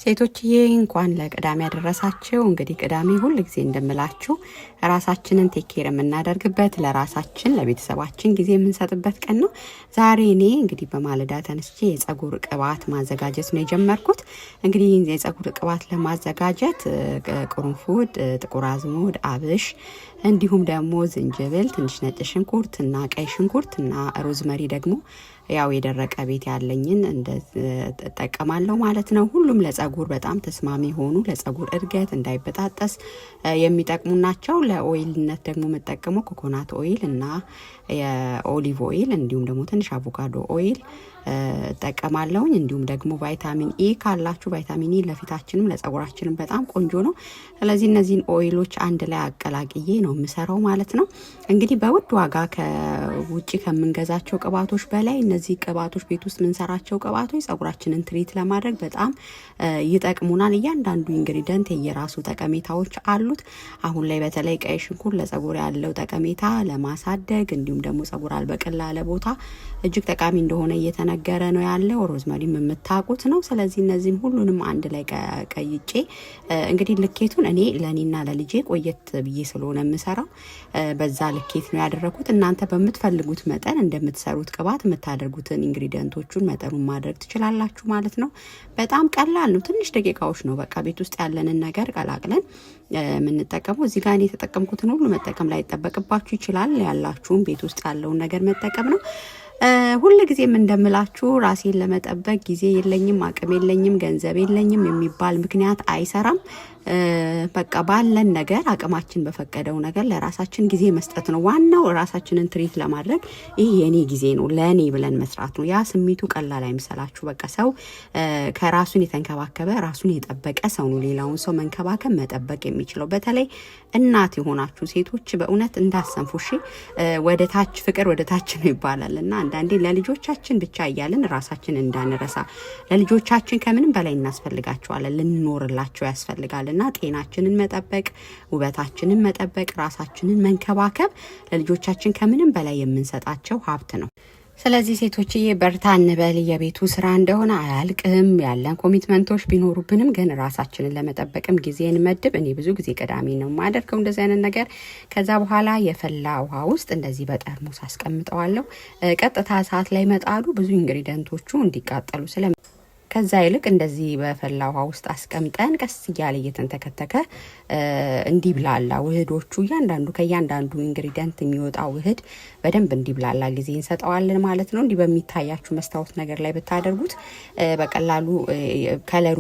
ሴቶችዬ እንኳን ለቅዳሜ ያደረሳችሁ። እንግዲህ ቅዳሜ ሁሉ ጊዜ እንደምላችሁ ራሳችንን ቴኬር የምናደርግበት ለራሳችን ለቤተሰባችን ጊዜ የምንሰጥበት ቀን ነው። ዛሬ እኔ እንግዲህ በማለዳ ተነስቼ የጸጉር ቅባት ማዘጋጀት ነው የጀመርኩት። እንግዲህ የጸጉር ቅባት ለማዘጋጀት ቅርንፉድ፣ ጥቁር አዝሙድ፣ አብሽ እንዲሁም ደግሞ ዝንጅብል፣ ትንሽ ነጭ ሽንኩርትና ቀይ ሽንኩርትና ሮዝመሪ ደግሞ ያው የደረቀ ቤት ያለኝን እንደተጠቀማለሁ ማለት ነው። ሁሉም ለጸጉር በጣም ተስማሚ ሆኑ ለጸጉር እድገት እንዳይበጣጠስ የሚጠቅሙ ናቸው። ለኦይልነት ደግሞ መጠቀመው ኮኮናት ኦይል እና የኦሊቭ ኦይል እንዲሁም ደግሞ ትንሽ አቮካዶ ኦይል እጠቀማለሁ። እንዲሁም ደግሞ ቫይታሚን ኢ ካላችሁ ቫይታሚን ኢ ለፊታችንም ለጸጉራችንም በጣም ቆንጆ ነው። ስለዚህ እነዚህን ኦይሎች አንድ ላይ አቀላቅዬ ነው የምሰራው ማለት ነው። እንግዲህ በውድ ዋጋ ከውጪ ከምንገዛቸው ቅባቶች በላይ እነዚህ ቅባቶች ቤት ውስጥ የምንሰራቸው ቅባቶች ጸጉራችንን ትሪት ለማድረግ በጣም ይጠቅሙናል። እያንዳንዱ ኢንግሪዲየንት የራሱ ጠቀሜታዎች አሉት። አሁን ላይ በተለይ ቀይ ሽንኩርት ለጸጉር ያለው ጠቀሜታ ለማሳደግ እንዲሁም ደግሞ ጸጉር አልበቅል ላለ ቦታ እጅግ ጠቃሚ እንደሆነ እየተነገረ ነው ያለው። ሮዝመሪም የምታውቁት ነው። ስለዚህ እነዚህን ሁሉንም አንድ ላይ ቀይጬ እንግዲህ ልኬቱን እኔ ለኔና ለልጄ ቆየት ብዬ ስለሆነ የምሰራው በዛ ልኬት ነው ያደረኩት። እናንተ በምትፈልጉት መጠን እንደምትሰሩት ቅባት የምታደርጉትን ኢንግሪዲየንቶቹን መጠኑን ማድረግ ትችላላችሁ ማለት ነው። በጣም ቀላል ነው። ትንሽ ደቂቃዎች ነው በቃ ቤት ውስጥ ያለንን ነገር ቀላቅለን የምንጠቀመው። እዚህ ጋር እኔ የተጠቀምኩትን ሁሉ መጠቀም ላይ ይጠበቅባችሁ ይችላል። ያላችሁም ቤት ውስጥ ያለውን ነገር መጠቀም ነው። ሁሉ ጊዜም እንደምላችሁ ራሴን ለመጠበቅ ጊዜ የለኝም፣ አቅም የለኝም፣ ገንዘብ የለኝም የሚባል ምክንያት አይሰራም። በቃ ባለን ነገር አቅማችን በፈቀደው ነገር ለራሳችን ጊዜ መስጠት ነው ዋናው። ራሳችንን ትሪት ለማድረግ ይሄ የኔ ጊዜ ነው ለኔ ብለን መስራት ነው። ያ ስሜቱ ቀላል አይምሰላችሁ። በቃ ሰው ከራሱን የተንከባከበ ራሱን የጠበቀ ሰው ነው ሌላውን ሰው መንከባከብ መጠበቅ የሚችለው። በተለይ እናት የሆናችሁ ሴቶች በእውነት እንዳሰንፉ እሺ። ወደ ታች ፍቅር ወደ ታች ነው ይባላል እና አንዳንዴ ለልጆቻችን ብቻ እያልን ራሳችን እንዳንረሳ። ለልጆቻችን ከምንም በላይ እናስፈልጋቸዋለን፣ ልንኖርላቸው ያስፈልጋል። እና ጤናችንን መጠበቅ፣ ውበታችንን መጠበቅ፣ ራሳችንን መንከባከብ ለልጆቻችን ከምንም በላይ የምንሰጣቸው ሀብት ነው። ስለዚህ ሴቶችዬ በርታ እንበል። የቤቱ ስራ እንደሆነ አያልቅም። ያለን ኮሚትመንቶች ቢኖሩብንም ግን ራሳችንን ለመጠበቅም ጊዜ እንመድብ። እኔ ብዙ ጊዜ ቅዳሜ ነው የማደርገው እንደዚህ አይነት ነገር። ከዛ በኋላ የፈላ ውሃ ውስጥ እንደዚህ በጠርሙስ አስቀምጠዋለሁ። ቀጥታ እሳት ላይ መጣዱ ብዙ ኢንግሪዲየንቶቹ እንዲቃጠሉ ከዛ ይልቅ እንደዚህ በፈላ ውሃ ውስጥ አስቀምጠን ቀስ እያለ እየተንተከተከ እንዲብላላ ውህዶቹ ከእያንዳንዱ ኢንግሪዲየንት የሚወጣው ውህድ በደንብ እንዲብላላ ጊዜ እንሰጠዋለን ማለት ነው። እንዲህ በሚታያችሁ መስታወት ነገር ላይ ብታደርጉት በቀላሉ ከለሩ